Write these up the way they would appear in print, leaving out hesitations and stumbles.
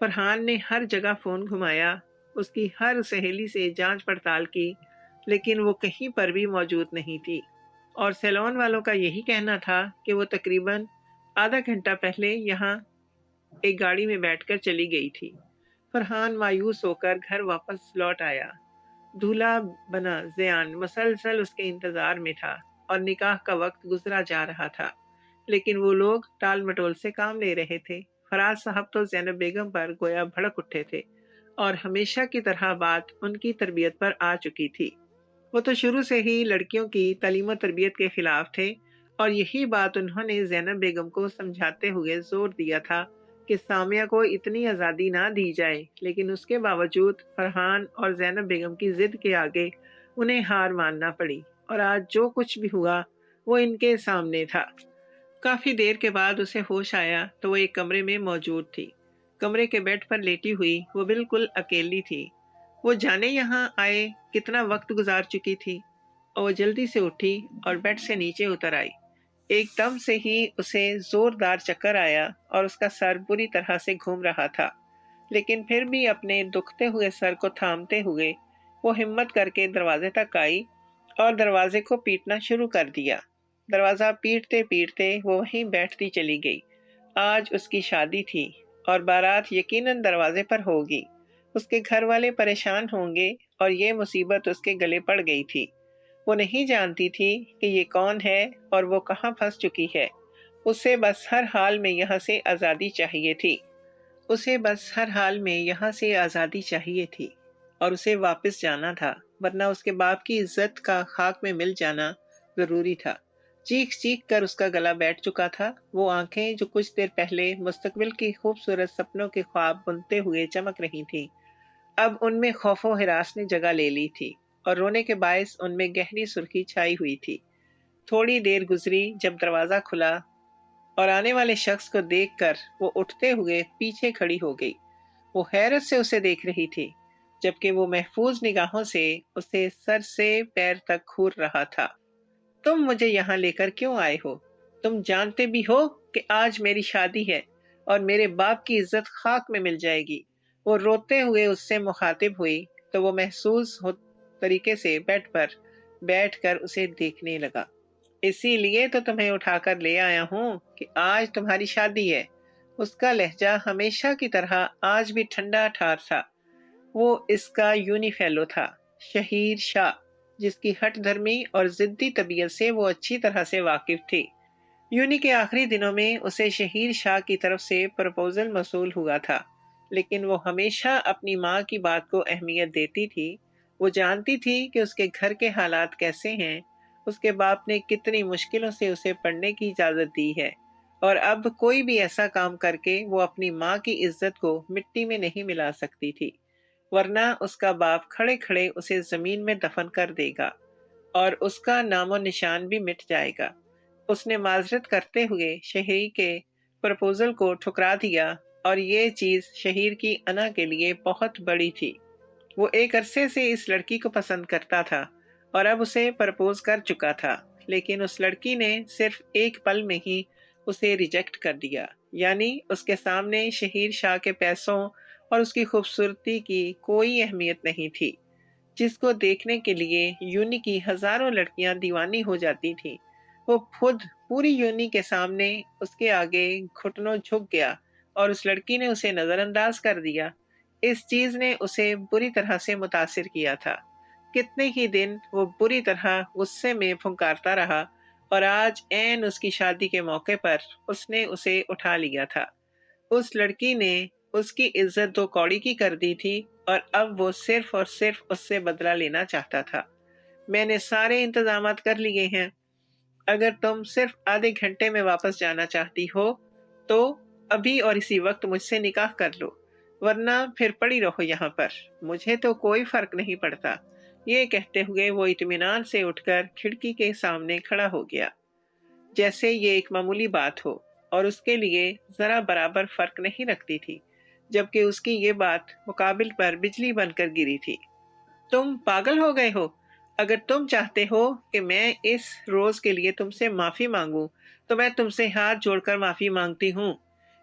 فرحان نے ہر جگہ فون گھمایا، اس کی ہر سہیلی سے جانچ پڑتال کی، لیکن وہ کہیں پر بھی موجود نہیں تھی، اور سیلون والوں کا یہی کہنا تھا کہ وہ تقریباً آدھا گھنٹہ پہلے یہاں ایک گاڑی میں بیٹھ کر چلی گئی تھی۔ فرحان مایوس ہو کر گھر واپس لوٹ آیا۔ دولہا بنا زیان مسلسل اس کے انتظار میں تھا اور نکاح کا وقت گزرا جا رہا تھا، لیکن وہ لوگ ٹال مٹول سے کام لے رہے تھے۔ فراز صاحب تو زینب بیگم پر گویا بھڑک اٹھے تھے، اور ہمیشہ کی طرح بات ان کی تربیت پر آ چکی تھی۔ وہ تو شروع سے ہی لڑکیوں کی تعلیم و تربیت کے خلاف تھے، اور یہی بات انہوں نے زینب بیگم کو سمجھاتے ہوئے زور دیا تھا کہ سامیہ کو اتنی آزادی نہ دی جائے، لیکن اس کے باوجود فرحان اور زینب بیگم کی ضد کے آگے انہیں ہار ماننا پڑی، اور آج جو کچھ بھی ہوا وہ ان کے سامنے تھا۔ کافی دیر کے بعد اسے ہوش آیا تو وہ ایک کمرے میں موجود تھی۔ کمرے کے بیڈ پر لیٹی ہوئی وہ بالکل اکیلی تھی۔ وہ جانے یہاں آئے کتنا وقت گزار چکی تھی، اور وہ جلدی سے اٹھی اور بیڈ سے نیچے اتر آئی۔ ایک دم سے ہی اسے زوردار چکر آیا اور اس کا سر بری طرح سے گھوم رہا تھا، لیکن پھر بھی اپنے دکھتے ہوئے سر کو تھامتے ہوئے وہ ہمت کر کے دروازے تک آئی اور دروازے کو پیٹنا شروع کر دیا۔ دروازہ پیٹتے پیٹتے وہ وہیں بیٹھتی چلی گئی۔ آج اس کی شادی تھی اور بارات یقیناً دروازے پر ہوگی۔ اس کے گھر والے پریشان ہوں گے، اور یہ مصیبت اس کے گلے پڑ گئی تھی۔ وہ نہیں جانتی تھی کہ یہ کون ہے اور وہ کہاں پھنس چکی ہے۔ اسے بس ہر حال میں یہاں سے آزادی چاہیے تھی۔ اسے بس ہر حال میں یہاں سے آزادی چاہیے تھی، اور اسے واپس جانا تھا، ورنہ اس کے باپ کی عزت کا خاک میں مل جانا ضروری تھا۔ چیخ چیخ کر اس کا گلا بیٹھ چکا تھا۔ وہ آنکھیں جو کچھ دیر پہلے مستقبل کی خوبصورت سپنوں کے خواب بنتے ہوئے چمک رہی تھیں، اب ان میں خوف و ہراس نے جگہ لے لی تھی، اور رونے کے باعث ان میں گہری سرخی چھائی ہوئی تھی۔ تھوڑی دیر گزری جب دروازہ کھلا اور آنے والے شخص کو دیکھ کر وہ اٹھتے ہوئے پیچھے کھڑی ہو گئی۔ وہ حیرت سے اسے دیکھ رہی تھی، جبکہ وہ محفوظ نگاہوں سے اسے سر سے پیر تک گھور رہا تھا۔ تم مجھے یہاں لے کر کیوں آئے ہو؟ تم جانتے بھی ہو کہ آج میری شادی ہے اور میرے باپ کی عزت خاک میں مل جائے گی۔ وہ روتے ہوئے اس سے مخاطب ہوئی تو وہ محسوس طریقے سے بیڈ پر بیٹھ کر اسے دیکھنے لگا۔ اسی لیے تو تمہیں اٹھا کر لے آیا ہوں کہ آج تمہاری شادی ہے۔ اس کا لہجہ ہمیشہ کی طرح آج بھی ٹھنڈا ٹھار تھا۔ وہ اس کا یونی فیلو تھا، شہیر شاہ، جس کی ہٹ دھرمی اور ضدی طبیعت سے وہ اچھی طرح سے واقف تھی۔ یونی کے آخری دنوں میں اسے شہیر شاہ کی طرف سے پرپوزل موصول ہوا تھا، لیکن وہ ہمیشہ اپنی ماں کی بات کو اہمیت دیتی تھی۔ وہ جانتی تھی کہ اس کے گھر کے حالات کیسے ہیں، اس کے باپ نے کتنی مشکلوں سے اسے پڑھنے کی اجازت دی ہے، اور اب کوئی بھی ایسا کام کر کے وہ اپنی ماں کی عزت کو مٹی میں نہیں ملا سکتی تھی، ورنہ اس کا باپ کھڑے کھڑے اسے زمین میں دفن کر دے گا اور اس کا نام و نشان بھی مٹ جائے گا۔ اس نے معذرت کرتے ہوئے شہیر کے پرپوزل کو ٹھکرا دیا، اور یہ چیز شہیر کی انا کے لیے بہت بڑی تھی۔ وہ ایک عرصے سے اس لڑکی کو پسند کرتا تھا اور اب اسے پرپوز کر چکا تھا، لیکن اس لڑکی نے صرف ایک پل میں ہی اسے ریجیکٹ کر دیا۔ یعنی اس کے سامنے شہیر شاہ کے پیسوں اور اس کی خوبصورتی کی کوئی اہمیت نہیں تھی، جس کو دیکھنے کے لیے یونی کی ہزاروں لڑکیاں دیوانی ہو جاتی تھیں۔ وہ خود پوری یونی کے سامنے اس کے آگے گھٹنوں جھک گیا، اور اس لڑکی نے اسے نظر انداز کر دیا۔ اس چیز نے اسے بری طرح سے متاثر کیا تھا۔ کتنے ہی دن وہ بری طرح غصے میں پھنکارتا رہا، اور آج عین اس کی شادی کے موقع پر اس نے اسے اٹھا لیا تھا۔ اس لڑکی نے اس کی عزت دو کوڑی کی کر دی تھی، اور اب وہ صرف اور صرف اس سے بدلہ لینا چاہتا تھا۔ میں نے سارے انتظامات کر لیے ہیں۔ اگر تم صرف آدھے گھنٹے میں واپس جانا چاہتی ہو تو ابھی اور اسی وقت مجھ سے نکاح کر لو، ورنہ پھر پڑی رہو یہاں پر، مجھے تو کوئی فرق نہیں پڑتا۔ یہ کہتے ہوئے وہ اطمینان سے اٹھ کر کھڑکی کے سامنے کھڑا ہو گیا، جیسے یہ ایک معمولی بات ہو، اور اس کے لیے ذرا برابر فرق نہیں رکھتی تھی، جبکہ اس کی یہ بات مقابل پر بجلی بن کر گری تھی۔ تم پاگل ہو گئے ہو؟ اگر تم چاہتے ہو کہ میں اس روز کے لیے تم سے معافی مانگوں تو میں تم سے ہاتھ جوڑ کر معافی مانگتی ہوں۔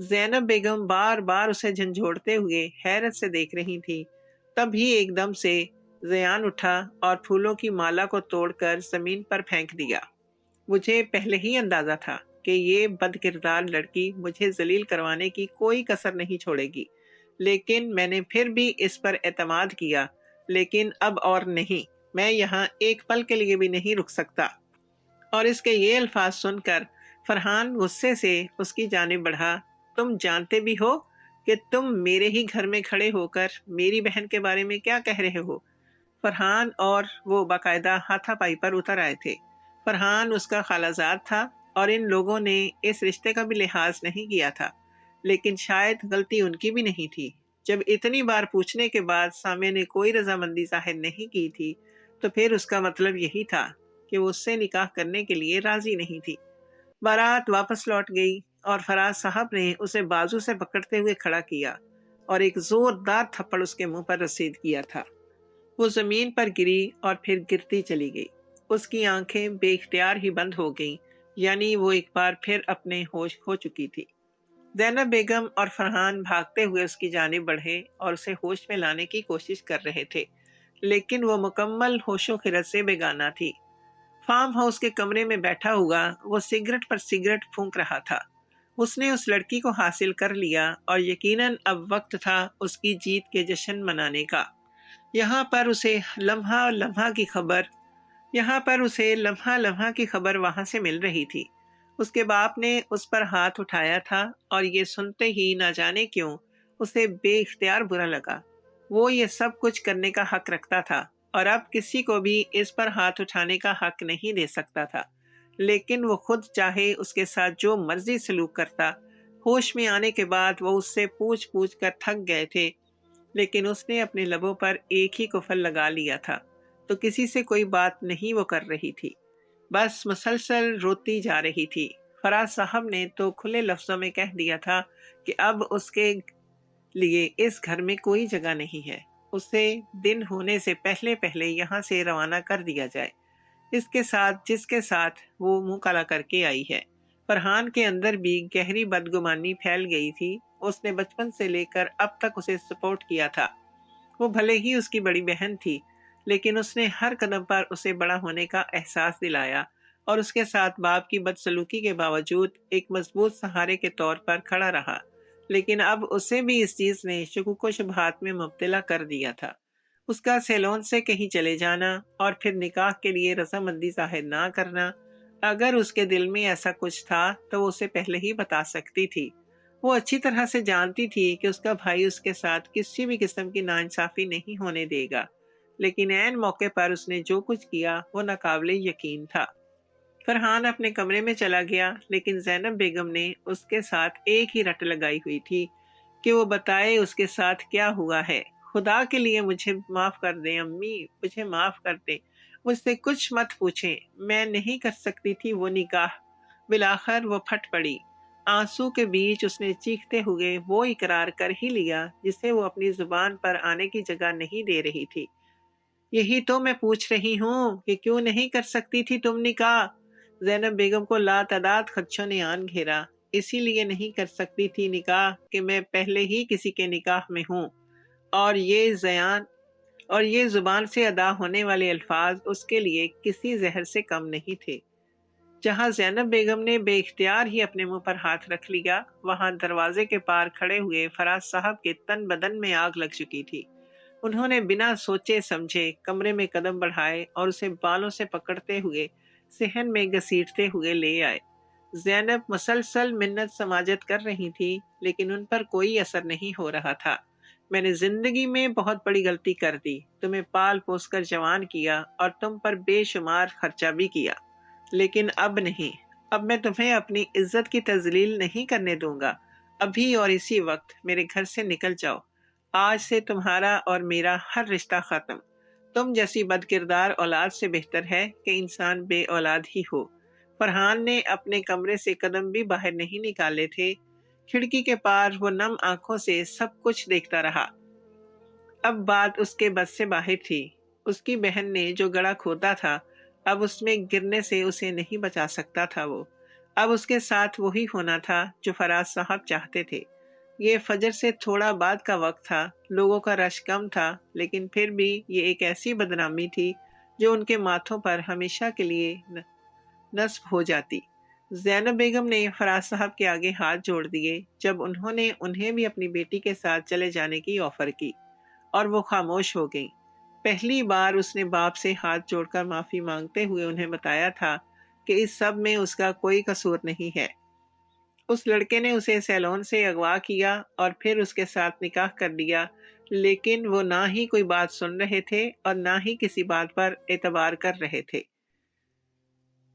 زینب بیگم بار بار اسے جھنجھوڑتے ہوئے حیرت سے دیکھ رہی تھی۔ تبھی ایک دم سے زیان اٹھا اور پھولوں کی مالا کو توڑ کر زمین پر پھینک دیا۔ مجھے پہلے ہی اندازہ تھا کہ یہ بد کردار لڑکی مجھے ذلیل کروانے کی کوئی کسر نہیں چھوڑے گی، لیکن میں نے پھر بھی اس پر اعتماد کیا۔ لیکن اب اور نہیں، میں یہاں ایک پل کے لیے بھی نہیں رک سکتا۔ اور اس کے یہ الفاظ سن کر فرحان غصے سے اس کی جانب بڑھا۔ تم جانتے بھی ہو کہ تم میرے ہی گھر میں کھڑے ہو کر میری بہن کے بارے میں کیا کہہ رہے ہو؟ فرحان اور وہ باقاعدہ ہاتھا پائی پر اتر آئے تھے۔ فرحان اس کا خالہ زاد تھا اور ان لوگوں نے اس رشتے کا بھی لحاظ نہیں کیا تھا، لیکن شاید غلطی ان کی بھی نہیں تھی۔ جب اتنی بار پوچھنے کے بعد سامع نے کوئی رضامندی ظاہر نہیں کی تھی تو پھر اس کا مطلب یہی تھا کہ وہ اس سے نکاح کرنے کے لیے راضی نہیں تھی۔ بارات واپس لوٹ گئی اور فراز صاحب نے اسے بازو سے پکڑتے ہوئے کھڑا کیا اور ایک زوردار تھپڑ اس کے منہ پر رسید کیا تھا۔ وہ زمین پر گری اور پھر گرتی چلی گئی۔ اس کی آنکھیں بے اختیار ہی بند ہو گئیں، یعنی وہ ایک بار پھر اپنے ہوش کھو چکی تھی۔ زینب بیگم اور فرحان بھاگتے ہوئے اس کی جانب بڑھے اور اسے ہوش میں لانے کی کوشش کر رہے تھے، لیکن وہ مکمل ہوش و خرد سے بیگانہ تھی۔ فارم ہاؤس کے کمرے میں بیٹھا ہوا وہ سگریٹ پر سگریٹ پھونک رہا تھا۔ اس نے اس لڑکی کو حاصل کر لیا اور یقیناً اب وقت تھا اس کی جیت کے جشن منانے کا۔ یہاں پر اسے لمحہ لمحہ کی خبر وہاں سے مل رہی تھی۔ اس کے باپ نے اس پر ہاتھ اٹھایا تھا اور یہ سنتے ہی نہ جانے کیوں اسے بے اختیار برا لگا۔ وہ یہ سب کچھ کرنے کا حق رکھتا تھا اور اب کسی کو بھی اس پر ہاتھ اٹھانے کا حق نہیں دے سکتا تھا، لیکن وہ خود چاہے اس کے ساتھ جو مرضی سلوک کرتا۔ ہوش میں آنے کے بعد وہ اس سے پوچھ پوچھ کر تھک گئے تھے، لیکن اس نے اپنے لبوں پر ایک ہی قفل لگا لیا تھا، تو کسی سے کوئی بات نہیں وہ کر رہی تھی، بس مسلسل روتی جا رہی تھی۔ فراز صاحب نے تو کھلے لفظوں میں کہہ دیا تھا کہ اب اس کے لیے اس گھر میں کوئی جگہ نہیں ہے، اسے دن ہونے سے پہلے پہلے یہاں سے روانہ کر دیا جائے، اس کے ساتھ جس کے ساتھ وہ منہ کالا کر کے آئی ہے۔ فرحان کے اندر بھی گہری بدگمانی پھیل گئی تھی۔ اس نے بچپن سے لے کر اب تک اسے سپورٹ کیا تھا۔ وہ بھلے ہی اس کی بڑی بہن تھی، لیکن اس نے ہر قدم پر اسے بڑا ہونے کا احساس دلایا اور اس کے ساتھ باپ کی بدسلوکی کے باوجود ایک مضبوط سہارے کے طور پر کھڑا رہا۔ لیکن اب اسے بھی اس چیز نے شکوک و شبہات میں مبتلا کر دیا تھا۔ اس کا سیلون سے کہیں چلے جانا اور پھر نکاح کے لیے رضامندی ظاہر نہ کرنا، اگر اس کے دل میں ایسا کچھ تھا تو وہ اسے پہلے ہی بتا سکتی تھی۔ وہ اچھی طرح سے جانتی تھی کہ اس کا بھائی اس کے ساتھ کسی بھی قسم کی ناانصافی نہیں ہونے دے گا، لیکن عین موقع پر اس نے جو کچھ کیا وہ ناقابل یقین تھا۔ فرحان اپنے کمرے میں چلا گیا، لیکن زینب بیگم نے اس کے ساتھ ایک ہی رٹ لگائی ہوئی تھی کہ وہ بتائے اس کے ساتھ کیا ہوا ہے۔ خدا کے لیے مجھے معاف کر دیں امی، مجھے معاف کر دیں، مجھ سے کچھ مت پوچھیں، میں نہیں کر سکتی تھی وہ نکاح۔ بالآخر وہ پھٹ پڑی۔ آنسو کے بیچ اس نے چیختے ہوئے وہ اقرار کر ہی لیا جسے وہ اپنی زبان پر آنے کی جگہ نہیں دے رہی تھی۔ یہی تو میں پوچھ رہی ہوں کہ کیوں نہیں کر سکتی تھی تم نکاح؟ زینب بیگم کو لاتعداد خدشوں نے آن گھیرا۔ اسی لیے نہیں کر سکتی تھی نکاح کہ میں پہلے ہی کسی کے نکاح میں ہوں، اور یہ زبان سے ادا ہونے والے الفاظ اس کے لیے کسی زہر سے کم نہیں تھے۔ جہاں زینب بیگم نے بے اختیار ہی اپنے منہ پر ہاتھ رکھ لیا، وہاں دروازے کے پار کھڑے ہوئے فراز صاحب کے تن بدن میں آگ لگ چکی تھی۔ انہوں نے بنا سوچے سمجھے کمرے میں قدم بڑھائے اور اسے بالوں سے پکڑتے ہوئے صحن میں گھسیٹتے ہوئے لے آئے۔ زینب مسلسل منت سماجت کر رہی تھی، لیکن ان پر کوئی اثر نہیں ہو رہا تھا۔ میں نے زندگی میں بہت بڑی غلطی کر دی، تمہیں پال پوس کر جوان کیا اور تم پر بے شمار خرچہ بھی کیا، لیکن اب نہیں، اب میں تمہیں اپنی عزت کی تذلیل نہیں کرنے دوں گا۔ ابھی اور اسی وقت میرے گھر سے نکل جاؤ۔ آج سے تمہارا اور میرا ہر رشتہ ختم۔ تم جیسی بد کردار اولاد سے بہتر ہے کہ انسان بے اولاد ہی ہو۔ فرحان نے اپنے کمرے سے قدم بھی باہر نہیں نکالے تھے۔ کھڑکی کے پار وہ نم آنکھوں سے سب کچھ دیکھتا رہا۔ اب بات اس کے بس سے باہر تھی۔ اس کی بہن نے جو گڑھا کھودا تھا، اب اس میں گرنے سے اسے نہیں بچا سکتا تھا وہ۔ اب اس کے ساتھ وہی ہونا تھا جو فراز صاحب چاہتے تھے۔ یہ فجر سے تھوڑا بعد کا وقت تھا، لوگوں کا رش کم تھا، لیکن پھر بھی یہ ایک ایسی بدنامی تھی جو ان کے ماتھوں پر ہمیشہ کے لیے نصب ہو جاتی۔ زینب بیگم نے فراز صاحب کے آگے ہاتھ جوڑ دیے جب انہوں نے انہیں بھی اپنی بیٹی کے ساتھ چلے جانے کی آفر کی، اور وہ خاموش ہو گئیں۔ پہلی بار اس نے باپ سے ہاتھ جوڑ کر معافی مانگتے ہوئے انہیں بتایا تھا کہ اس سب میں اس کا کوئی قصور نہیں ہے۔ اس لڑکے نے اسے سیلون سے اغوا کیا اور پھر اس کے ساتھ نکاح کر لیا، لیکن وہ نہ ہی کوئی بات سن رہے تھے اور نہ ہی کسی بات پر اعتبار کر رہے تھے۔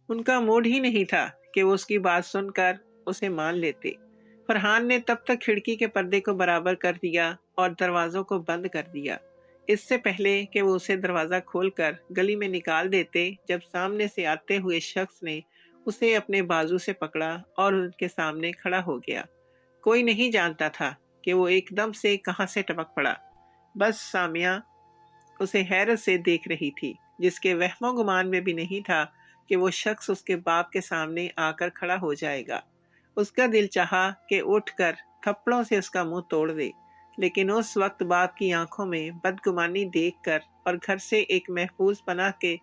ان کا موڈ ہی نہیں تھا کہ وہ اس کی بات سن کر اسے مان لیتے۔ فرحان نے تب تک کھڑکی کے پردے کو برابر کر دیا اور دروازوں کو بند کر دیا، اس سے پہلے کہ وہ اسے دروازہ کھول کر گلی میں نکال دیتے، جب سامنے سے آتے ہوئے شخص نے اسے اپنے بازو سے پکڑا اور ان کے سامنے کھڑا ہو گیا۔ کوئی نہیں جانتا تھا کہ وہ ایک دم سے کہاں سے ٹپک پڑا۔ بس سامیہ اسے حیرت سے دیکھ رہی تھی، جس کے وہم و گمان میں بھی نہیں تھا کہ وہ شخص اس کے باپ کے سامنے آ کر کھڑا ہو جائے گا۔ اس کا دل چاہا کہ اٹھ کر تھپڑوں سے اس کا منہ توڑ دے، لیکن اس وقت باپ کی آنکھوں میں بدگمانی دیکھ کر اور گھر سے ایک محفوظ پناہ کے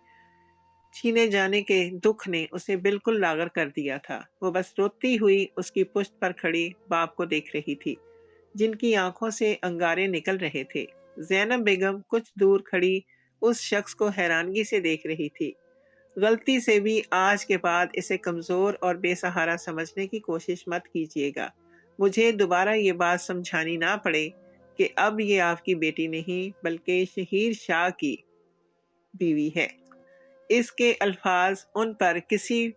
چھینے جانے کے دکھ نے اسے بالکل لاغر کر دیا تھا۔ وہ بس روتی ہوئی اس کی پشت پر کھڑی باپ کو دیکھ رہی تھی، جن کی آنکھوں سے انگارے نکل رہے تھے۔ زینب بیگم کچھ دور کھڑی اس شخص کو حیرانگی سے دیکھ رہی تھی۔ غلطی سے بھی آج کے بعد اسے کمزور اور بے سہارا سمجھنے کی کوشش مت کیجیے گا۔ مجھے دوبارہ یہ بات سمجھانی نہ پڑے کہ اب یہ آپ کی بیٹی نہیں بلکہ شہیر شاہ کی بیوی ہے۔ اس کے الفاظ ان پر کسی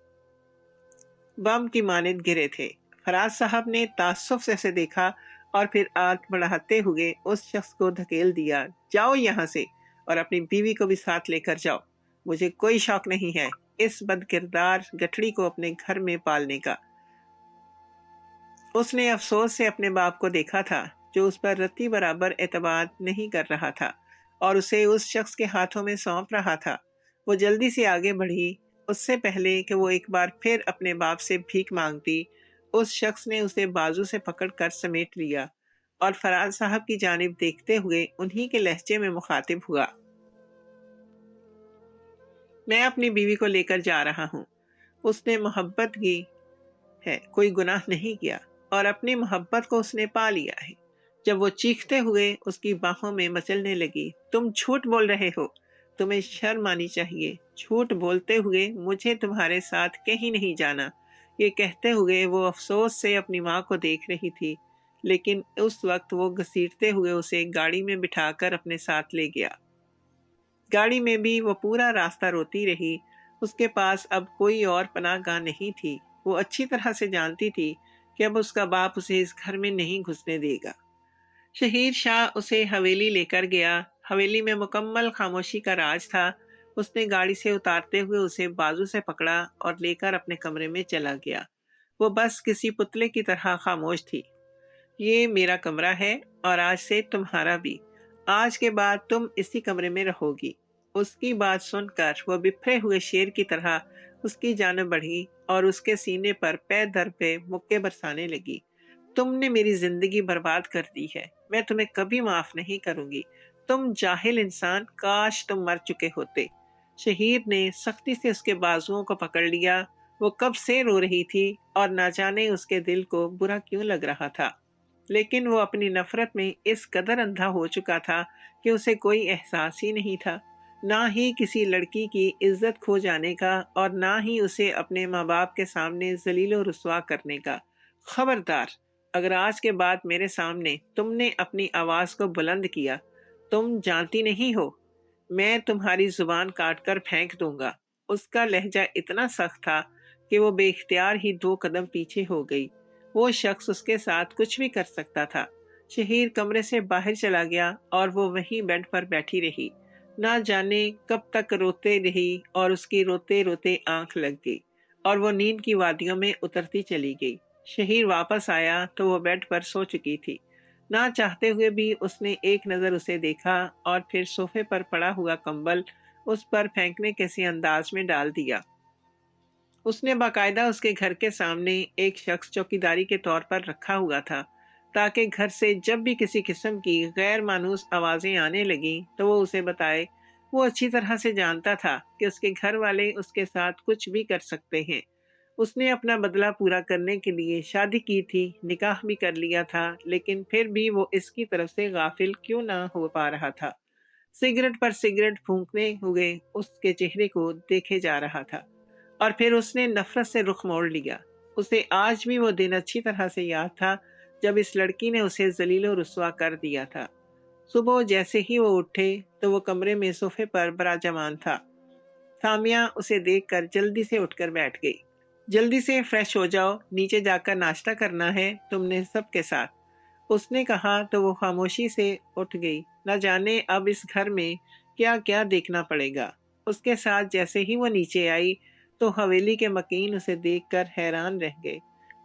بم کی مانند گرے تھے۔ فراز صاحب نے تعصب سے اسے دیکھا اور پھر ہاتھ بڑھاتے ہوئے اس شخص کو دھکیل دیا۔ جاؤ یہاں سے اور اپنی بیوی کو بھی ساتھ لے کر جاؤ۔ مجھے کوئی شوق نہیں ہے اس بد کردار گٹھڑی کو اپنے گھر میں پالنے کا۔ اس نے افسوس سے اپنے باپ کو دیکھا تھا جو اس پر رتی برابر اعتماد نہیں کر رہا تھا اور اسے اس شخص کے ہاتھوں میں سونپ رہا تھا۔ وہ جلدی سے آگے بڑھی، اس سے پہلے کہ وہ ایک بار پھر اپنے باپ سے بھیک مانگتی۔ اس شخص نے اسے بازو سے پکڑ کر سمیٹ لیا اور فراز صاحب کی جانب دیکھتے ہوئے انہی کے لہجے میں مخاطب ہوا۔ میں اپنی بیوی کو لے کر جا رہا ہوں۔ اس نے محبت کی ہے، کوئی گناہ نہیں کیا، اور اپنی محبت کو اس نے پا لیا ہے۔ جب وہ چیختے ہوئے اس کی باہوں میں مچلنے لگی، تم جھوٹ بول رہے ہو، تمہیں شرم آنی چاہیے، جھوٹ بولتے ہوئے مجھے تمہارے ساتھ کہیں نہیں جانا۔ یہ کہتے ہوئے وہ افسوس سے اپنی ماں کو دیکھ رہی تھی، لیکن اس وقت وہ گھسیٹتے ہوئے اسے گاڑی میں بٹھا کر اپنے ساتھ لے گیا۔ گاڑی میں بھی وہ پورا راستہ روتی رہی۔ اس کے پاس اب کوئی اور پناہ گاہ نہیں تھی۔ وہ اچھی طرح سے جانتی تھی کہ اب اس کا باپ اسے اس گھر میں نہیں گھسنے دے گا۔ شہیر شاہ اسے حویلی لے کر گیا۔ حویلی میں مکمل خاموشی کا راج تھا۔ اس نے گاڑی سے اتارتے ہوئے اسے بازو سے پکڑا اور لے کر اپنے کمرے میں چلا گیا۔ وہ بس کسی پتلے کی طرح خاموش تھی۔ یہ میرا کمرہ ہے اور آج سے تمہارا بھی۔ آج کے بعد تم اسی کمرے میں رہو گی۔ اس کی بات سن کر وہ بپھرے ہوئے شیر کی طرح اس کی جانب بڑھی اور اس کے سینے پر پے در پہ مکے برسانے لگی۔ تم نے میری زندگی برباد کر دی ہے، میں تمہیں کبھی معاف نہیں کروں گی۔ تم جاہل انسان، کاش تم مر چکے ہوتے۔ شہیر نے سختی سے اس کے بازوؤں کو پکڑ لیا۔ وہ کب سے رو رہی تھی اور نہ جانے اس کے دل کو برا کیوں لگ رہا تھا، لیکن وہ اپنی نفرت میں اس قدر اندھا ہو چکا تھا کہ اسے کوئی احساس ہی نہیں تھا، نہ ہی کسی لڑکی کی عزت کھو جانے کا اور نہ ہی اسے اپنے ماں باپ کے سامنے ذلیل و رسوا کرنے کا۔ خبردار، اگر آج کے بعد میرے سامنے تم نے اپنی آواز کو بلند کیا، تم جانتی نہیں ہو میں تمہاری زبان کاٹ کر پھینک دوں گا۔ اس کا لہجہ اتنا سخت تھا کہ وہ بے اختیار ہی 2 قدم پیچھے ہو گئی۔ وہ شخص اس کے ساتھ کچھ بھی کر سکتا تھا۔ شہیر کمرے سے باہر چلا گیا اور وہ وہیں بیڈ پر بیٹھی رہی، نہ جانے کب تک روتے رہی، اور اس کی روتے روتے آنکھ لگ گئی اور وہ نیند کی وادیوں میں اترتی چلی گئی۔ شہیر واپس آیا تو وہ بیڈ پر سو چکی تھی۔ نہ چاہتے ہوئے بھی اس نے ایک نظر اسے دیکھا اور پھر صوفے پر پڑا ہوا کمبل اس پر پھینکنے کیسے انداز میں ڈال دیا۔ اس نے باقاعدہ اس کے گھر کے سامنے ایک شخص چوکیداری کے طور پر رکھا ہوا تھا تاکہ گھر سے جب بھی کسی قسم کی غیر مانوس آوازیں آنے لگیں تو وہ اسے بتائے۔ وہ اچھی طرح سے جانتا تھا کہ اس کے گھر والے اس کے ساتھ کچھ بھی کر سکتے ہیں۔ اس نے اپنا بدلہ پورا کرنے کے لیے شادی کی تھی، نکاح بھی کر لیا تھا، لیکن پھر بھی وہ اس کی طرف سے غافل کیوں نہ ہو پا رہا تھا۔ سگریٹ پر سگریٹ پھونکنے ہوئے اس کے چہرے کو دیکھے جا رہا تھا، اور پھر اس نے نفرت سے رخ موڑ لیا۔ اسے آج بھی وہ دن اچھی طرح سے یاد تھا جب اس لڑکی نے اسے ذلیل و رسوا کر دیا تھا۔ صبح جیسے ہی وہ اٹھے تو وہ کمرے میں صوفے پر براجمان تھا۔ سامیہ اسے دیکھ کر جلدی سے اٹھ کر بیٹھ گئی۔ جلدی سے فریش ہو جاؤ، نیچے جا کر ناشتہ کرنا ہے تم نے سب کے ساتھ، اس نے کہا تو وہ خاموشی سے اٹھ گئی۔ نہ جانے اب اس گھر میں کیا کیا دیکھنا پڑے گا۔ اس کے ساتھ جیسے ہی وہ نیچے آئی تو حویلی کے مکین اسے دیکھ کر حیران رہ گئے۔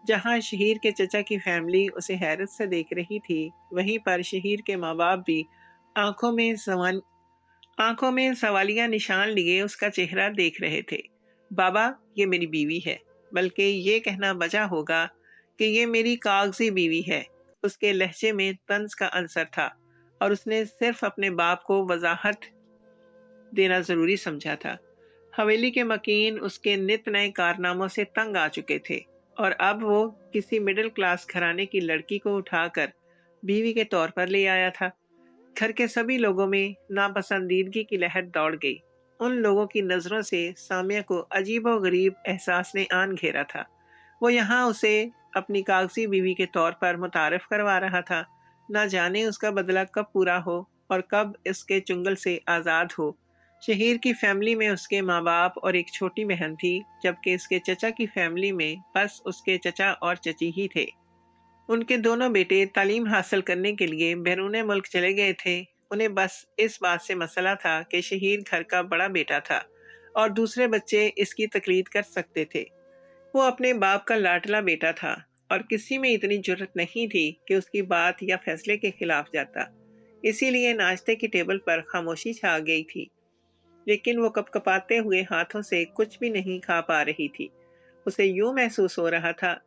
جہاں شہیر کے چچا کی فیملی اسے حیرت سے دیکھ رہی تھی، وہیں پر شہیر کے ماں باپ بھی آنکھوں میں سوالیہ نشان لیے اس کا چہرہ دیکھ رہے تھے۔ بابا، یہ میری بیوی ہے، بلکہ یہ کہنا بجا ہوگا کہ یہ میری کاغذی بیوی ہے۔ اس کے لہجے میں طنز کا عنصر تھا، اور اس نے صرف اپنے باپ کو وضاحت دینا ضروری سمجھا تھا۔ حویلی کے مکین اس کے نت نئے کارناموں سے تنگ آ چکے تھے، اور اب وہ کسی مڈل کلاس گھرانے کی لڑکی کو اٹھا کر بیوی کے طور پر لے آیا تھا۔ گھر کے سبھی لوگوں میں ناپسندیدگی کی لہر دوڑ گئی۔ ان لوگوں کی نظروں سے سامیہ کو عجیب و غریب احساس نے آن گھیرا تھا۔ وہ یہاں اسے اپنی کاغذی بیوی کے طور پر متعارف کروا رہا تھا۔ نہ جانے اس کا بدلہ کب پورا ہو اور کب اس کے چنگل سے آزاد ہو۔ شہیر کی فیملی میں اس کے ماں باپ اور ایک چھوٹی بہن تھی، جبکہ اس کے چچا کی فیملی میں بس اس کے چچا اور چچی ہی تھے۔ ان کے دونوں بیٹے تعلیم حاصل کرنے کے لیے بیرون ملک چلے گئے تھے۔ انہیں بس اس بات سے مسئلہ تھا کہ شہیر گھر کا بڑا بیٹا تھا اور دوسرے بچے اس کی تقلید کر سکتے تھے۔ وہ اپنے باپ کا لاڈلا بیٹا تھا، اور کسی میں اتنی جرت نہیں تھی کہ اس کی بات یا فیصلے کے خلاف جاتا۔ اسی لیے ناشتے کی ٹیبل پر خاموشی چھا گئی تھی، لیکن وہ کپ کپاتے ہوئے ہاتھوں سے کچھ بھی نہیں کھا پا رہی تھی۔ اسے یوں محسوس ہو رہا تھا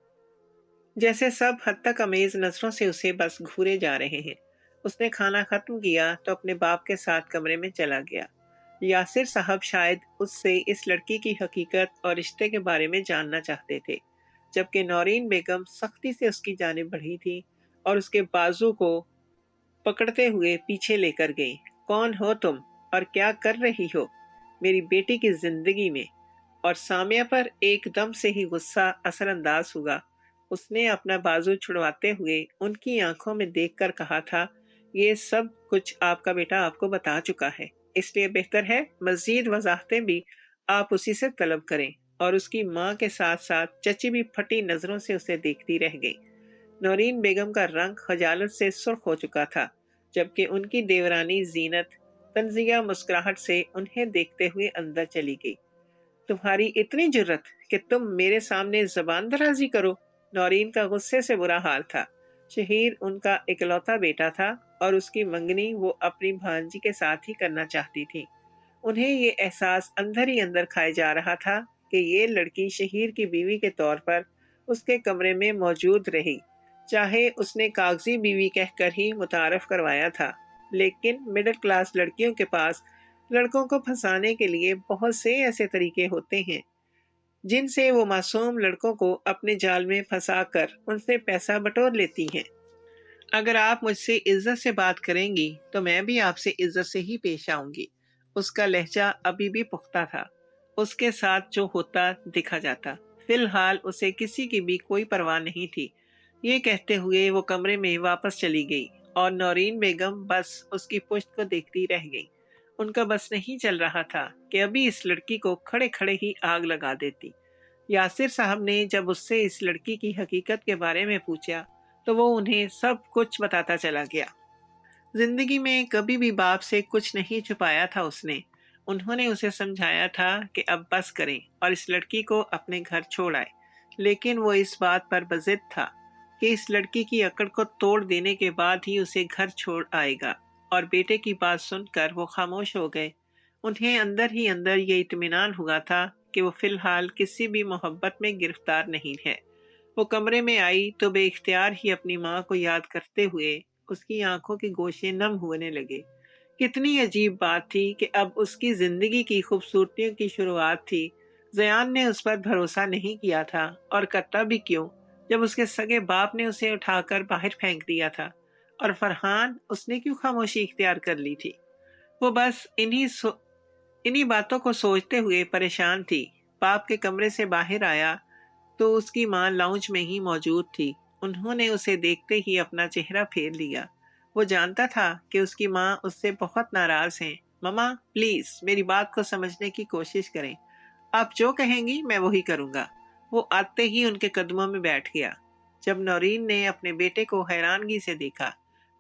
جیسے سب حد تک امیز نظروں سے اسے بس گھورے جا رہے ہیں۔ اس نے کھانا ختم کیا تو اپنے باپ کے ساتھ کمرے میں چلا گیا۔ یاسر صاحب شاید اس سے اس لڑکی کی حقیقت اور رشتے کے بارے میں جاننا چاہتے تھے، جبکہ نورین بیگم سختی سے اس کی جانب بڑھی تھی اور اس کے بازو کو پکڑتے ہوئے پیچھے لے کر گئی۔ کون ہو تم اور کیا کر رہی ہو میری بیٹی کی زندگی میں؟ اور سامیہ پر ایک دم سے ہی غصہ اثر انداز ہوا۔ اس نے اپنا بازو چھڑواتے ہوئے ان کی آنکھوں میں دیکھ کر کہا تھا، یہ سب کچھ آپ کا بیٹا آپ کو بتا چکا ہے، اس لیے بہتر ہے مزید وضاحتیں بھی آپ اسی سے طلب کریں۔ اور اس کی ماں کے ساتھ ساتھ چچی بھی پھٹی نظروں سے اسے دیکھتی رہ گئی۔ نورین بیگم کا رنگ خجالت سے سرخ ہو چکا تھا، جبکہ ان کی دیورانی زینت طنزیہ مسکراہٹ سے انہیں دیکھتے ہوئے اندر چلی گئی۔ تمہاری اتنی جرت کہ تم میرے سامنے زبان درازی کرو؟ نورین کا غصے سے برا حال تھا۔ شہیر ان کا اکلوتا بیٹا تھا اور اس کی منگنی وہ اپنی بھانجی کے ساتھ ہی کرنا چاہتی تھی۔ انہیں یہ احساس اندر ہی اندر کھائے جا رہا تھا کہ یہ لڑکی شہیر کی بیوی کے طور پر اس کے کمرے میں موجود رہی، چاہے اس نے کاغذی بیوی کہہ کر ہی متعارف کروایا تھا۔ لیکن مڈل کلاس لڑکیوں کے پاس لڑکوں کو پھنسانے کے لیے بہت سے ایسے طریقے ہوتے ہیں جن سے وہ معصوم لڑکوں کو اپنے جال میں پھنسا کر ان سے پیسہ بٹور لیتی ہیں۔ اگر آپ مجھ سے عزت سے بات کریں گی تو میں بھی آپ سے عزت سے ہی پیش آؤں گی۔ اس کا لہجہ ابھی بھی پختہ تھا۔ اس کے ساتھ جو ہوتا دکھا جاتا۔ فی الحال اسے کسی کی بھی کوئی پرواہ نہیں تھی۔ یہ کہتے ہوئے وہ کمرے میں واپس چلی گئی اور نورین بیگم بس اس کی پشت کو دیکھتی رہ گئی۔ ان کا بس نہیں چل رہا تھا کہ ابھی اس لڑکی کو کھڑے کھڑے ہی آگ لگا دیتی۔ یاسر صاحب نے جب اس سے اس لڑکی کی حقیقت کے بارے میں پوچھا تو وہ انہیں سب کچھ بتاتا چلا گیا۔ زندگی میں کبھی بھی باپ سے کچھ نہیں چھپایا تھا اس نے۔ انہوں نے اسے سمجھایا تھا کہ اب بس کریں اور اس لڑکی کو اپنے گھر چھوڑ آئے، لیکن وہ اس بات پر بضد تھا کہ اس لڑکی کی اکڑ کو توڑ دینے کے بعد ہی اسے گھر چھوڑ آئے گا، اور بیٹے کی بات سن کر وہ خاموش ہو گئے۔ انہیں اندر ہی اندر یہ اطمینان ہوا تھا کہ وہ فی الحال کسی بھی محبت میں گرفتار نہیں ہے۔ وہ کمرے میں آئی تو بے اختیار ہی اپنی ماں کو یاد کرتے ہوئے اس کی آنکھوں کے گوشے نم ہونے لگے۔ کتنی عجیب بات تھی کہ اب اس کی زندگی کی خوبصورتیوں کی شروعات تھی۔ زیان نے اس پر بھروسہ نہیں کیا تھا، اور کرتا بھی کیوں جب اس کے سگے باپ نے اسے اٹھا کر باہر پھینک دیا تھا، اور فرحان اس نے کیوں خاموشی اختیار کر لی تھی۔ وہ بس انہی باتوں کو سوچتے ہوئے پریشان تھی۔ باپ کے کمرے سے باہر آیا تو اس کی ماں لاؤنج میں ہی موجود تھی۔ انہوں نے اسے دیکھتے ہی اپنا چہرہ پھیر لیا۔ وہ جانتا تھا کہ اس کی ماں اس سے بہت ناراض ہیں۔ مما پلیز میری بات کو سمجھنے کی کوشش کریں، آپ جو کہیں گی میں وہی کروں گا۔ وہ آتے ہی ان کے قدموں میں بیٹھ گیا۔ جب نورین نے اپنے بیٹے کو حیرانگی سے دیکھا،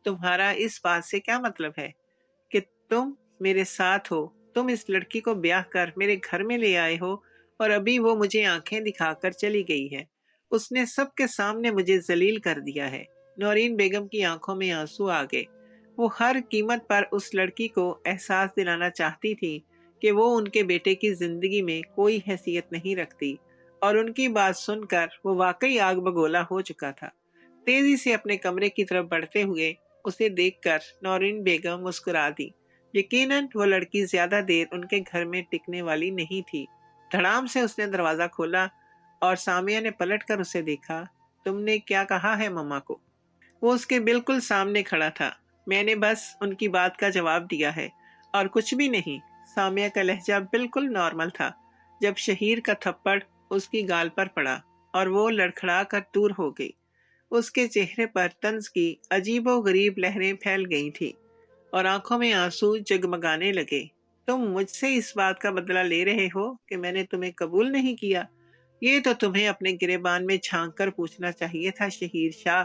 تمہارا اس بات سے کیا مطلب ہے کہ تم میرے ساتھ ہو؟ تم اس لڑکی کو بیاہ کر میرے گھر میں لے آئے ہو، اور ابھی وہ مجھے آنکھیں دکھا کر چلی گئی ہے۔ اس نے سب کے سامنے مجھے ذلیل کر دیا ہے۔ نورین بیگم کی آنکھوں میں آنسو آ گئے۔ وہ ہر قیمت پر اس لڑکی کو احساس دلانا چاہتی تھی کہ وہ ان کے بیٹے کی زندگی میں کوئی حیثیت نہیں رکھتی، اور ان کی بات سن کر وہ واقعی آگ بگولا ہو چکا تھا۔ تیزی سے اپنے کمرے کی طرف بڑھتے ہوئے اسے دیکھ کر نورین بیگم مسکرا دی۔ یقیناً وہ لڑکی زیادہ دیر ان کے گھر میں ٹکنے والی نہیں تھی۔ دھڑام سے اس نے دروازہ کھولا اور سامیہ نے پلٹ کر اسے دیکھا۔ تم نے کیا کہا ہے مما کو؟ وہ اس کے بالکل سامنے کھڑا تھا۔ میں نے بس ان کی بات کا جواب دیا ہے، اور کچھ بھی نہیں۔ سامیہ کا لہجہ بالکل نارمل تھا جب شہیر کا تھپڑ اس کی گال پر پڑا اور وہ لڑکھڑا کر دور ہو گئی۔ اس کے چہرے پر طنز کی عجیب و غریب لہریں پھیل گئی تھیں، اور آنکھوں میں آنسو جگمگانے لگے۔ تم مجھ سے اس بات کا بدلہ لے رہے ہو کہ میں نے تمہیں قبول نہیں کیا؟ یہ تو تمہیں اپنے گریبان میں جھانک کر پوچھنا چاہیے تھا شہیر شاہ،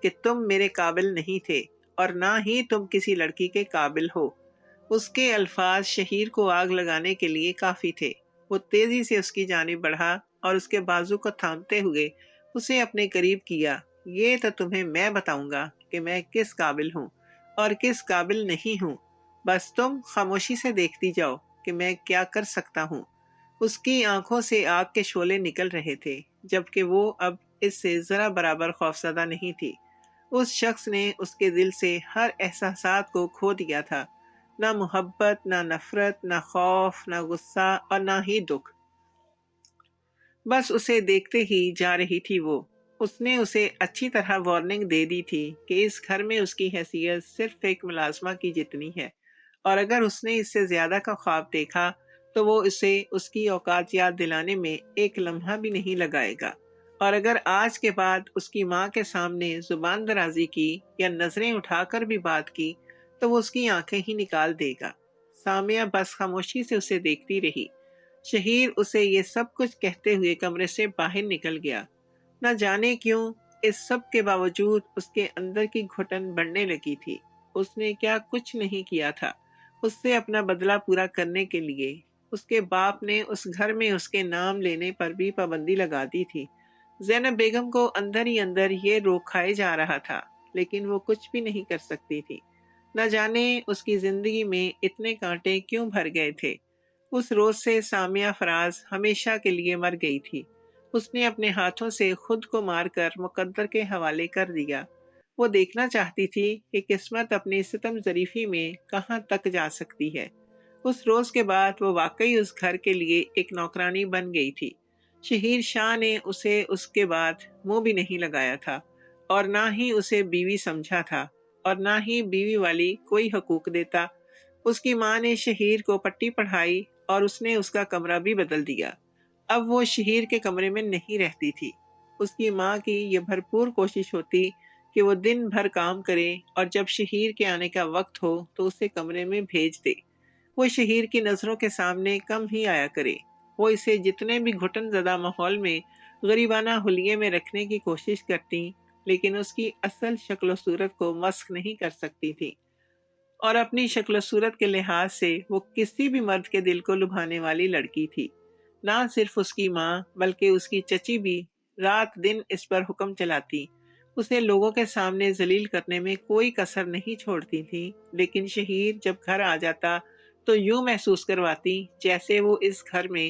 کہ تم میرے قابل نہیں تھے، اور نہ ہی تم کسی لڑکی کے قابل ہو۔ اس کے الفاظ شہیر کو آگ لگانے کے لیے کافی تھے۔ وہ تیزی سے اس کی جانب بڑھا اور اس کے بازو کو تھامتے ہوئے اسے اپنے قریب کیا۔ یہ تو تمہیں میں بتاؤں گا کہ میں کس قابل ہوں اور کس قابل نہیں ہوں۔ بس تم خاموشی سے دیکھتی جاؤ کہ میں کیا کر سکتا ہوں۔ اس کی آنکھوں سے آگ کے شعلے نکل رہے تھے، جبکہ وہ اب اس سے ذرا برابر خوفزدہ نہیں تھی۔ اس شخص نے اس کے دل سے ہر احساسات کو کھو دیا تھا، نہ محبت، نہ نفرت، نہ خوف، نہ غصہ، اور نہ ہی دکھ۔ بس اسے دیکھتے ہی جا رہی تھی وہ۔ اس نے اسے اچھی طرح وارننگ دے دی تھی کہ اس گھر میں اس کی حیثیت صرف ایک ملازمہ کی جتنی ہے، اور اگر اس نے اس سے زیادہ کا خواب دیکھا تو وہ اسے اس کی اوقات یاد دلانے میں ایک لمحہ بھی نہیں لگائے گا، اور اگر آج کے بعد اس کی ماں کے سامنے زبان درازی کی یا نظریں اٹھا کر بھی بات کی تو وہ اس کی آنکھیں ہی نکال دے گا۔ سامیہ بس خاموشی سے اسے دیکھتی رہی۔ شہیر اسے یہ سب کچھ کہتے ہوئے کمرے سے باہر نکل گیا۔ نہ جانے کیوں اس سب کے باوجود اس کے اندر کی گھٹن بڑھنے لگی تھی۔ اس نے کیا کچھ نہیں کیا تھا اس سے اپنا بدلہ پورا کرنے کے لیے۔ اس کے باپ نے اس گھر میں اس کے نام لینے پر بھی پابندی لگا دی تھی۔ زینب بیگم کو اندر ہی اندر یہ روک کھائے جا رہا تھا، لیکن وہ کچھ بھی نہیں کر سکتی تھی۔ نہ جانے اس کی زندگی میں اتنے کانٹے کیوں بھر گئے تھے۔ اس روز سے سامیہ فراز ہمیشہ کے لیے مر گئی تھی۔ اس نے اپنے ہاتھوں سے خود کو مار کر مقدر کے حوالے کر دیا۔ وہ دیکھنا چاہتی تھی کہ قسمت اپنی ستم ظریفی میں کہاں تک جا سکتی ہے۔ اس روز کے بعد وہ واقعی اس گھر کے لیے ایک نوکرانی بن گئی تھی۔ شہیر شاہ نے اسے اس کے بعد منہ بھی نہیں لگایا تھا، اور نہ ہی اسے بیوی سمجھا تھا، اور نہ ہی بیوی والی کوئی حقوق دیتا۔ اس کی ماں نے شہیر کو پٹی پڑھائی اور اس نے اس کا کمرہ بھی بدل دیا۔ اب وہ شہیر کے کمرے میں نہیں رہتی تھی۔ اس کی ماں کی یہ بھرپور کوشش ہوتی کہ وہ دن بھر کام کرے اور جب شہیر کے آنے کا وقت ہو تو اسے کمرے میں بھیج دے۔ وہ شہیر کی نظروں کے سامنے کم ہی آیا کرے۔ وہ اسے جتنے بھی گھٹن زدہ ماحول میں غریبانہ حلیے میں رکھنے کی کوشش کرتی، لیکن اس کی اصل شکل و صورت کو مسخ نہیں کر سکتی تھی، اور اپنی شکل و صورت کے لحاظ سے وہ کسی بھی مرد کے دل کو لبھانے والی لڑکی تھی۔ نہ صرف اس کی ماں بلکہ اس کی چچی بھی رات دن اس پر حکم چلاتی، اسے لوگوں کے سامنے ذلیل کرنے میں کوئی کسر نہیں چھوڑتی تھی، لیکن شہیر جب گھر آ جاتا تو یوں محسوس کرواتی جیسے وہ اس گھر میں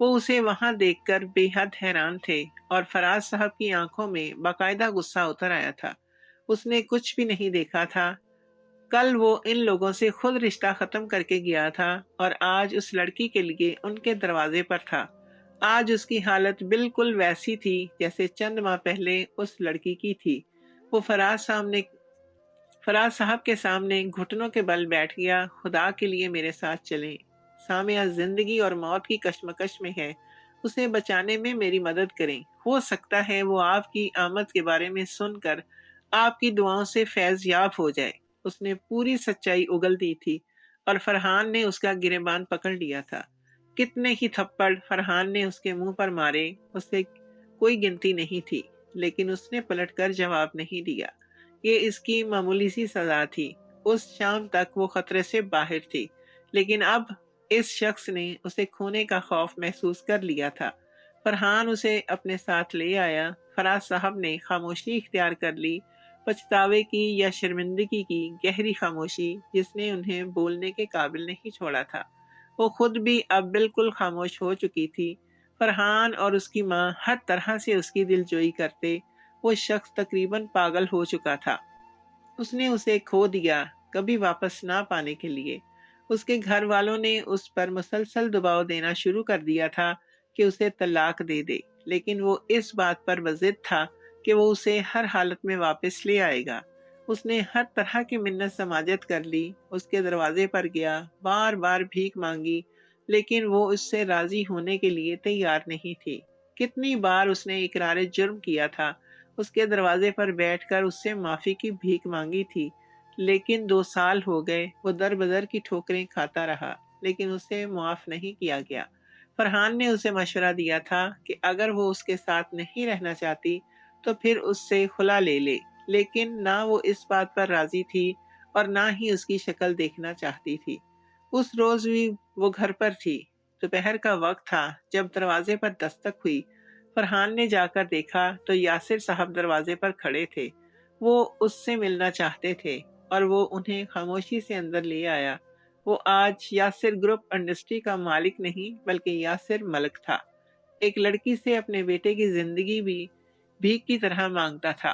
وہ اسے وہاں دیکھ کر بے حد حیران تھے اور فراز صاحب کی آنکھوں میں باقاعدہ غصہ اتر آیا تھا۔ اس نے کچھ بھی نہیں دیکھا تھا۔ کل وہ ان لوگوں سے خود رشتہ ختم کر کے گیا تھا اور آج اس لڑکی کے لیے ان کے دروازے پر تھا۔ آج اس کی حالت بالکل ویسی تھی جیسے چند ماہ پہلے اس لڑکی کی تھی۔ وہ فراز صاحب کے سامنے گھٹنوں کے بل بیٹھ گیا۔ خدا کے لیے میرے ساتھ چلیں۔ سامعہ زندگی اور موت کی کشمکش میں ہے۔ اسے بچانے میں میری مدد کریں۔ ہو سکتا ہے وہ آپ کی آمد کے بارے میں سن کر آپ کی دعاؤں سے فیض یاب ہو جائے۔ اس نے پوری سچائی اگل دی تھی اور فرحان نے اس کا گریبان پکڑ لیا تھا۔ کتنے ہی تھپڑ فرحان نے اس کے منہ پر مارے، اس سے کوئی گنتی نہیں تھی، لیکن اس نے پلٹ کر جواب نہیں دیا۔ یہ اس کی معمولی سی سزا تھی۔ اس شام تک وہ خطرے سے باہر تھی، لیکن اب اس شخص نے اسے کھونے کا خوف محسوس کر لیا تھا۔ فرحان اسے اپنے ساتھ لے آیا۔ فراز صاحب نے خاموشی اختیار کر لی، پچھتاوے کی یا شرمندگی کی گہری خاموشی جس نے انہیں بولنے کے قابل نہیں چھوڑا تھا۔ وہ خود بھی اب بالکل خاموش ہو چکی تھی۔ فرحان اور اس کی ماں ہر طرح سے اس کی دلجوئی کرتے۔ وہ شخص تقریباً پاگل ہو چکا تھا۔ اس نے اسے کھو دیا، کبھی واپس نہ پانے کے لیے۔ اس کے گھر والوں نے اس پر مسلسل دباؤ دینا شروع کر دیا تھا کہ اسے طلاق دے دے، لیکن وہ اس بات پر بضد تھا کہ وہ اسے ہر حالت میں واپس لے آئے گا۔ اس نے ہر طرح کی منت سماجت کر لی، اس کے دروازے پر گیا، بار بار بھیک مانگی، لیکن وہ اس سے راضی ہونے کے لیے تیار نہیں تھی۔ کتنی بار اس نے اقرار جرم کیا تھا، اس کے دروازے پر بیٹھ کر اس سے معافی کی بھیک مانگی تھی، لیکن 2 سال ہو گئے وہ در بدر کی ٹھوکریں کھاتا رہا، لیکن اسے معاف نہیں کیا گیا۔ فرحان نے اسے مشورہ دیا تھا کہ اگر وہ اس کے ساتھ نہیں رہنا چاہتی تو پھر اس سے خلا لے لے، لیکن نہ وہ اس بات پر راضی تھی اور نہ ہی اس کی شکل دیکھنا چاہتی تھی۔ اس روز بھی وہ گھر پر تھی۔ دوپہر کا وقت تھا جب دروازے پر دستک ہوئی۔ فرحان نے جا کر دیکھا تو یاسر صاحب دروازے پر کھڑے تھے۔ وہ اس سے ملنا چاہتے تھے اور وہ انہیں خاموشی سے اندر لے آیا۔ وہ آج یاسر گروپ انڈسٹری کا مالک نہیں بلکہ یاسر ملک تھا۔ ایک لڑکی سے اپنے بیٹے کی زندگی بھی بھیک کی طرح مانگتا تھا۔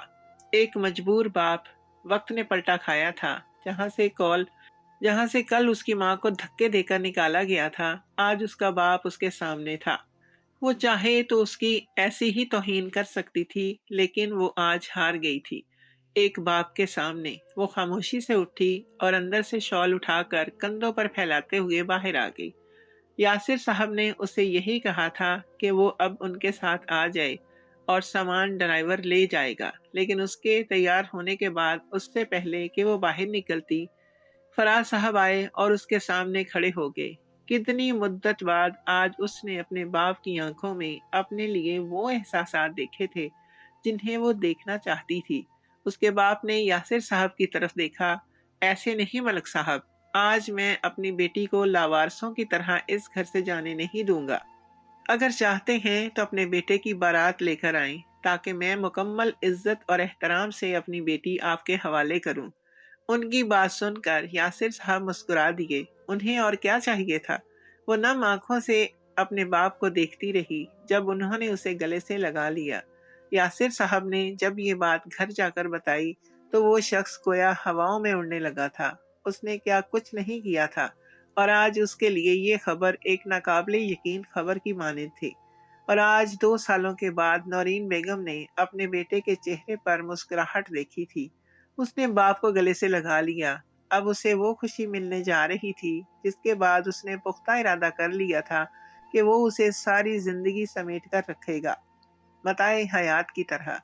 ایک مجبور باپ۔ وقت نے پلٹا کھایا تھا۔ جہاں سے کل اس کی ماں کو دھکے دے کر نکالا گیا تھا، آج اس کا باپ اس کے سامنے تھا۔ وہ چاہے تو اس کی ایسی ہی توہین کر سکتی تھی، لیکن وہ آج ہار گئی تھی۔ ایک باپ کے سامنے وہ خاموشی سے اٹھی اور اندر سے شال اٹھا کر کندھوں پر پھیلاتے ہوئے باہر آ گئی۔ یاسر صاحب نے اسے یہی کہا تھا کہ وہ اب ان کے ساتھ آ جائے اور سامان ڈرائیور لے جائے گا، لیکن اس کے تیار ہونے کے بعد اس سے پہلے کہ وہ باہر نکلتی، فراز صاحب آئے اور اس کے سامنے کھڑے ہو گئے۔ کتنی مدت بعد آج اس نے اپنے باپ کی آنکھوں میں اپنے لیے وہ احساسات دیکھے تھے جنہیں وہ دیکھنا چاہتی تھی۔ اس کے باپ نے یاسر صاحب کی طرف دیکھا۔ ایسے نہیں ملک صاحب، آج میں اپنی بیٹی کو لاوارثوں کی طرح اس گھر سے جانے نہیں دوں گا۔ اگر چاہتے ہیں تو اپنے بیٹے کی بارات لے کر آئیں تاکہ میں مکمل عزت اور احترام سے اپنی بیٹی آپ کے حوالے کروں۔ ان کی بات سن کر یاسر صاحب مسکرا دیے۔ انہیں اور کیا چاہیے تھا؟ وہ نم آنکھوں سے اپنے باپ کو دیکھتی رہی جب انہوں نے اسے گلے سے لگا لیا۔ یاسر صاحب نے جب یہ بات گھر جا کر بتائی تو وہ شخص گویا ہواؤں میں اڑنے لگا تھا۔ اس نے کیا کچھ نہیں کیا تھا اور آج اس کے لیے یہ خبر ایک ناقابل یقین خبر کی مانند تھی۔ اور آج 2 سالوں کے بعد نورین بیگم نے اپنے بیٹے کے چہرے پر مسکراہٹ دیکھی تھی۔ اس نے باپ کو گلے سے لگا لیا۔ اب اسے وہ خوشی ملنے جا رہی تھی جس کے بعد اس نے پختہ ارادہ کر لیا تھا کہ وہ اسے ساری زندگی سمیٹ کر رکھے گا، متاع حیات کی طرح۔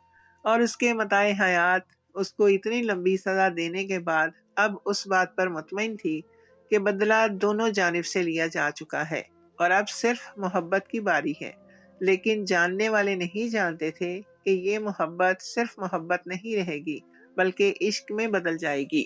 اور اس کے متاع حیات اس کو اتنی لمبی سزا دینے کے بعد اب اس بات پر مطمئن تھی کہ بدلہ دونوں جانب سے لیا جا چکا ہے اور اب صرف محبت کی باری ہے۔ لیکن جاننے والے نہیں جانتے تھے کہ یہ محبت صرف محبت نہیں رہے گی بلکہ عشق میں بدل جائے گی۔